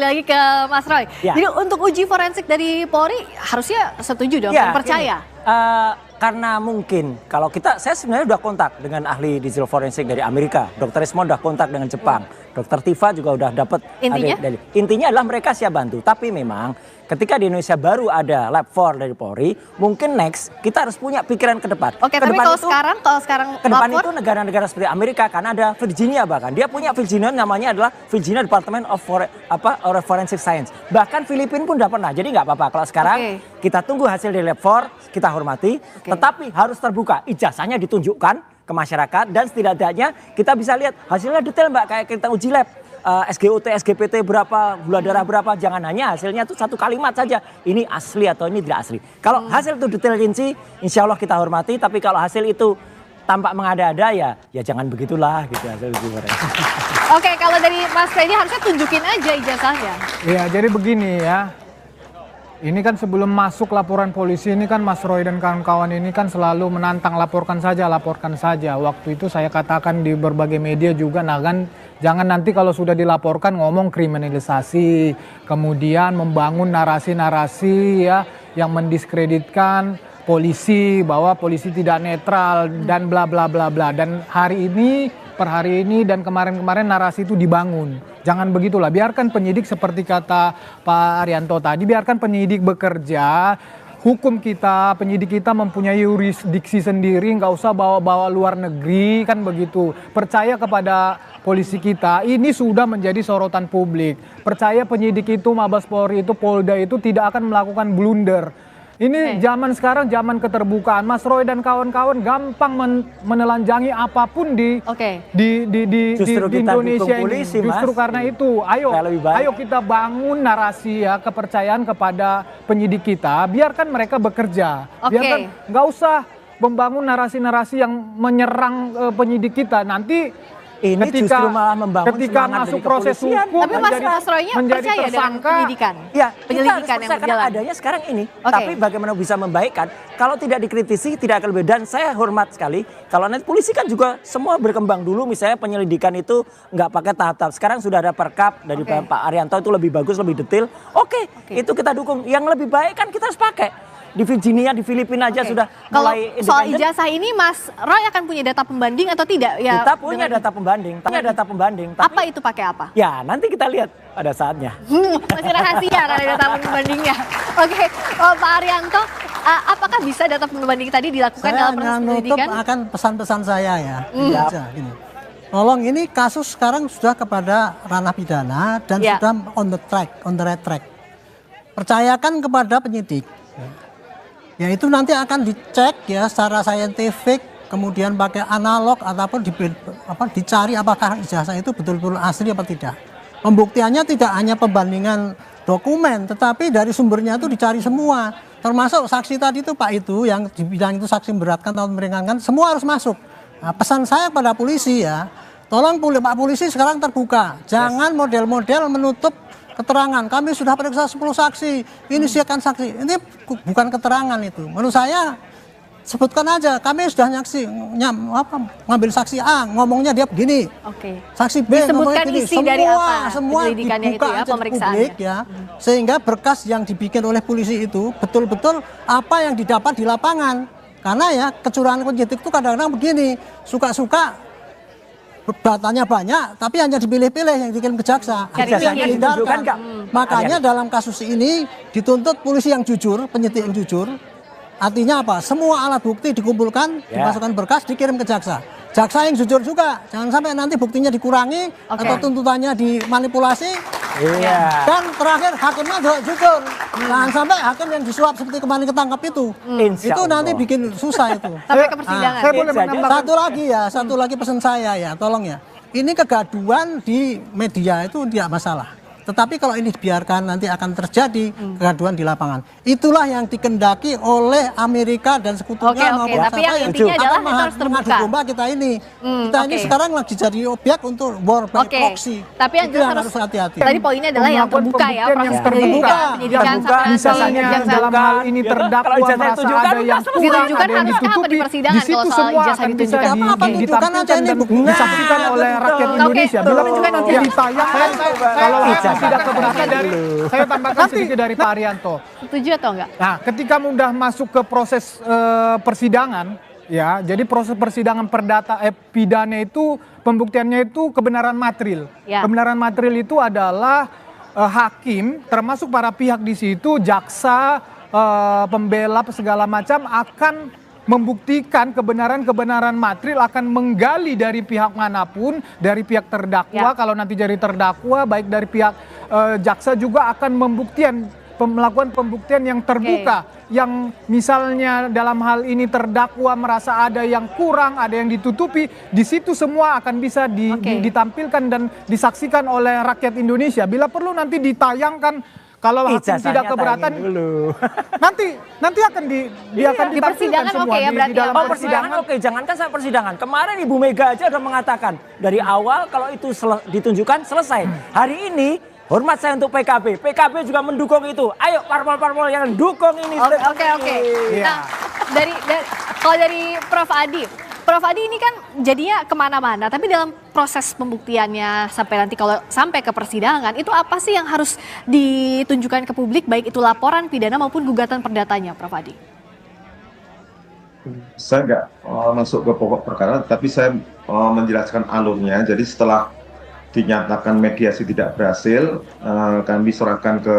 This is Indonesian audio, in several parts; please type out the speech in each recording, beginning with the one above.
lagi ke Mas Roy. Ya. Jadi untuk uji forensik dari Polri harusnya setuju dong, Ya, percaya. Karena mungkin kalau saya sebenarnya udah kontak dengan ahli digital forensik dari Amerika, Dr. Ismon udah kontak dengan Jepang, Dr. Tifa juga udah dapat. Intinya adalah mereka siap bantu. Tapi memang ketika di Indonesia baru ada lab 4 dari Polri, mungkin next kita harus punya pikiran ke depan. Oke, tapi kalau sekarang ke depan itu negara-negara seperti Amerika, karena ada Virginia bahkan dia punya Virginia namanya adalah Virginia Department of Forensic Science. Bahkan Filipina pun udah pernah. Jadi nggak apa-apa kalau sekarang kita tunggu hasil dari lab 4, kita hormati. Tetapi harus terbuka, ijazahnya ditunjukkan ke masyarakat dan setidaknya kita bisa lihat hasilnya detail Mbak, kayak kita uji lab. SGOT, SGPT berapa, gula darah berapa, jangan hanya hasilnya itu satu kalimat saja, ini asli atau ini tidak asli. Kalau hasil itu detail rinci, insya Allah kita hormati, tapi kalau hasil itu tampak mengada-ada ya jangan begitulah gitu hasil uji forensik. Oke, kalau dari Mas Freddy harusnya tunjukin aja ijazahnya. Iya, jadi begini ya. Ini kan sebelum masuk laporan polisi ini kan Mas Roy dan kawan-kawan ini kan selalu menantang laporkan saja. Waktu itu saya katakan di berbagai media juga, nah kan jangan nanti kalau sudah dilaporkan ngomong kriminalisasi, kemudian membangun narasi-narasi ya yang mendiskreditkan polisi, bahwa polisi tidak netral dan bla bla bla bla. Dan per hari ini dan kemarin-kemarin narasi itu dibangun. Jangan begitulah, biarkan penyidik seperti kata Pak Arianto tadi, biarkan penyidik bekerja. Hukum kita, penyidik kita mempunyai yurisdiksi sendiri, nggak usah bawa-bawa luar negeri, kan begitu. Percaya kepada polisi kita, ini sudah menjadi sorotan publik. Percaya penyidik itu, Mabes Polri itu, Polda itu tidak akan melakukan blunder. Ini zaman sekarang, zaman keterbukaan. Mas Roy dan kawan-kawan gampang menelanjangi apapun di Indonesia ini. Justru karena itu, ayo kita bangun narasi ya, kepercayaan kepada penyidik kita. Biarkan mereka bekerja. Biarkan, nggak usah membangun narasi-narasi yang menyerang penyidik kita. Nanti ini justru malah membangun ketika masuk proses hukum, tapi Mas Roy-nya percaya dengan penyidikan? Ya, penyelidikan yang berjalan. Adanya sekarang ini. Tapi bagaimana bisa membaikkan? Kalau tidak dikritisi, tidak akan lebih. Dan saya hormat sekali. Kalau nanti polisi kan juga semua berkembang dulu. Misalnya penyelidikan itu nggak pakai tahap-tahap. Sekarang sudah ada perkap dari Pak Arianto itu lebih bagus, lebih detail. Itu kita dukung. Yang lebih baik kan kita harus pakai. Di Virginia, di Filipina aja sudah mulai independen. Soal ijazah ini Mas Roy akan punya data pembanding atau tidak? Ya, kita punya data pembanding. Apa itu pakai apa? Ya nanti kita lihat pada saatnya. Masih rahasia kan data pembandingnya. Oke, Pak Arianto, apakah bisa data pembanding tadi dilakukan dalam proses penyelidikan? Saya akan pesan-pesan saya ya. Tolong, ini kasus sekarang sudah kepada ranah pidana dan sudah on the right track. Percayakan kepada penyidik. Ya itu nanti akan dicek ya secara saintifik, kemudian pakai analog ataupun dicari apakah ijazah itu betul-betul asli apa tidak. Pembuktiannya tidak hanya pembandingan dokumen, tetapi dari sumbernya itu dicari semua. Termasuk saksi tadi itu Pak itu yang dibilang itu saksi memberatkan atau meringankan, semua harus masuk. Nah, pesan saya pada polisi ya, tolong Pak polisi sekarang terbuka, jangan model-model menutup keterangan. Kami sudah periksa 10 saksi, ini siapkan saksi. Ini bukan keterangan itu. Menurut saya sebutkan aja, kami sudah ngambil saksi A, ngomongnya dia begini. Saksi B ngomongnya begini. Semua dibuka itu ya, aja publik ya. Sehingga berkas yang dibikin oleh polisi itu betul-betul apa yang didapat di lapangan. Karena ya kecurangan penyidik itu kadang-kadang begini, suka-suka datanya banyak, tapi hanya dipilih-pilih yang dikirim ke jaksa. Makanya dalam kasus ini dituntut polisi yang jujur, penyidik yang jujur. Artinya apa? Semua alat bukti dikumpulkan, dimasukkan berkas, dikirim ke jaksa. Jaksa yang jujur juga, jangan sampai nanti buktinya dikurangi atau tuntutannya dimanipulasi. Dan terakhir hakimnya juga jujur. Jangan sampai hakim yang disuap seperti kemarin ketangkap itu. Itu nanti bikin susah itu. Sampai ke persidangan. Saya boleh menambahkan satu lagi pesan saya ya, tolong ya. Ini kegaduhan di media itu tidak masalah. Tetapi kalau ini dibiarkan nanti akan terjadi kegaduhan di lapangan. Itulah yang dikendaki oleh Amerika dan sekutunya maupun tapi yang intinya adalah kita harus terbuka. Domba kita ini. Kita ini sekarang lagi jadi objek untuk war by proxy. Tapi yang jelas harus hati-hati. Tadi poinnya adalah yang terbuka ya, proses penyidikan. Misalnya dalam hal ini terdakwa merasa ada yang kurang, ada yang ditutupi. Di situ semua akan bisa ditampilkan dan disaksikan oleh rakyat Indonesia. Bila nanti ditayangkan, kalau tidak keberatan dari saya tambahkan sedikit dari Pak Arianto. Setuju atau enggak? Nah, ketika mudah masuk ke proses persidangan, ya, jadi proses persidangan pidana itu pembuktiannya itu kebenaran material. Ya. Kebenaran material itu adalah hakim, termasuk para pihak di situ, jaksa, pembela, segala macam akan membuktikan kebenaran material, akan menggali dari pihak manapun, dari pihak terdakwa, kalau nanti jadi terdakwa, baik dari pihak jaksa juga akan melakukan pembuktian yang terbuka, yang misalnya dalam hal ini terdakwa merasa ada yang kurang, ada yang ditutupi, di situ semua akan bisa ditampilkan dan disaksikan oleh rakyat Indonesia. Bila perlu nanti ditayangkan. Kalau hakim tidak keberatan, nanti akan ditampilkan semua di dalam persidangan. Jangankan sampai persidangan. Kemarin Ibu Mega aja udah mengatakan dari awal kalau itu ditunjukkan selesai. Hari ini hormat saya untuk PKB. PKB juga mendukung itu. Ayo parpol-parpol yang dukung ini. Oke. Nah, kalau dari Prof Adi ini kan jadinya kemana-mana, tapi dalam proses pembuktiannya sampai ke persidangan, itu apa sih yang harus ditunjukkan ke publik, baik itu laporan pidana maupun gugatan perdatanya, Prof Adi? Saya nggak masuk ke pokok perkara, tapi saya menjelaskan alurnya. Jadi setelah dinyatakan mediasi tidak berhasil, kami serahkan ke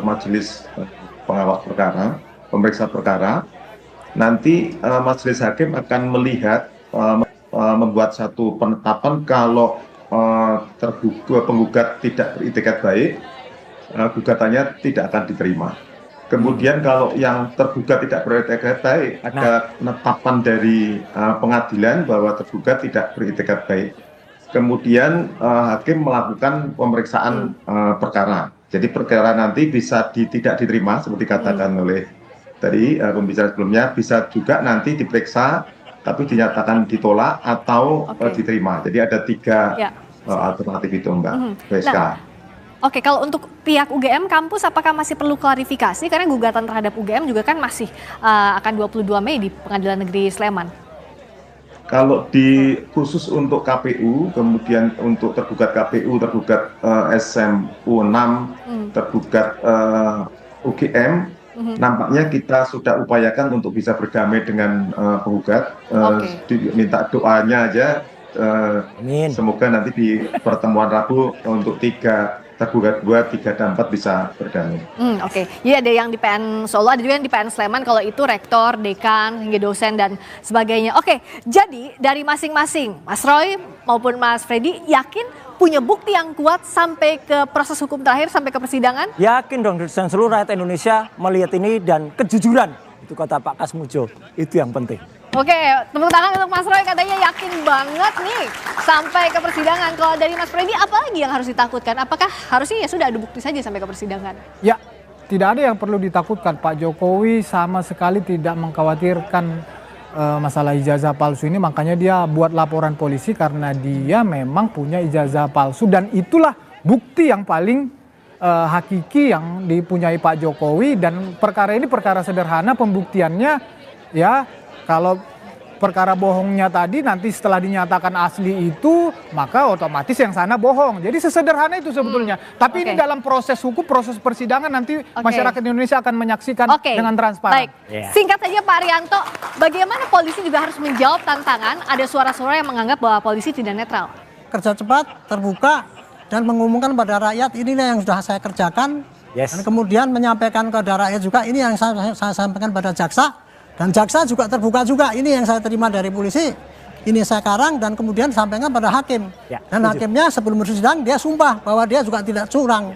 majelis pengawas perkara, pemeriksa perkara. Nanti majelis hakim akan melihat, membuat satu penetapan kalau penggugat tidak beritikat baik, gugatannya tidak akan diterima. Kemudian kalau yang tergugat tidak beritikat baik, ada penetapan dari pengadilan bahwa tergugat tidak beritikat baik. Kemudian hakim melakukan pemeriksaan perkara. Jadi perkara nanti bisa tidak diterima seperti katakan oleh tadi pembicara sebelumnya, bisa juga nanti diperiksa tapi dinyatakan ditolak atau diterima. Jadi ada 3 alternatif itu, Mbak Veska. Oke, kalau untuk pihak UGM kampus apakah masih perlu klarifikasi karena gugatan terhadap UGM juga kan masih akan 22 Mei di Pengadilan Negeri Sleman? Kalau khusus untuk KPU, kemudian untuk tergugat KPU, tergugat SMU 6, tergugat UGM, nampaknya kita sudah upayakan untuk bisa berdamai dengan penggugat. Minta doanya aja. Semoga nanti di pertemuan Rabu untuk 3 tergugat 2, 3 dan 4 bisa berdamai. Jadi ada yang di PN Solo, ada juga yang di PN Sleman. Kalau itu rektor, dekan, hingga dosen dan sebagainya. Jadi dari masing-masing, Mas Roy maupun Mas Freddy yakin punya bukti yang kuat sampai ke proses hukum terakhir, sampai ke persidangan? Yakin dong, dan seluruh rakyat Indonesia melihat ini dan kejujuran. Itu kata Pak Kasmujo, itu yang penting. Oke, tepuk tangan untuk Mas Roy, katanya yakin banget nih sampai ke persidangan. Kalau dari Mas Freddy, apa lagi yang harus ditakutkan? Apakah harusnya ya sudah ada bukti saja sampai ke persidangan? Ya, tidak ada yang perlu ditakutkan. Pak Jokowi sama sekali tidak mengkhawatirkan masalah ijazah palsu ini, makanya dia buat laporan polisi karena dia memang punya ijazah palsu dan itulah bukti yang paling hakiki yang dipunyai Pak Jokowi. Dan perkara ini perkara sederhana pembuktiannya, ya. Kalau perkara bohongnya tadi nanti setelah dinyatakan asli itu, maka otomatis yang sana bohong. Jadi sesederhana itu sebetulnya. Tapi ini dalam proses hukum, proses persidangan nanti masyarakat Indonesia akan menyaksikan dengan transparan. Baik, singkat saja Pak Arianto, bagaimana polisi juga harus menjawab tantangan ada suara-suara yang menganggap bahwa polisi tidak netral? Kerja cepat, terbuka, dan mengumumkan pada rakyat inilah yang sudah saya kerjakan. Dan kemudian menyampaikan kepada rakyat juga ini yang saya sampaikan pada jaksa. Dan jaksa juga terbuka juga, ini yang saya terima dari polisi, ini saya karang dan kemudian sampaikan pada hakim. Dan hakimnya sebelum bersidang dia sumpah bahwa dia juga tidak curang.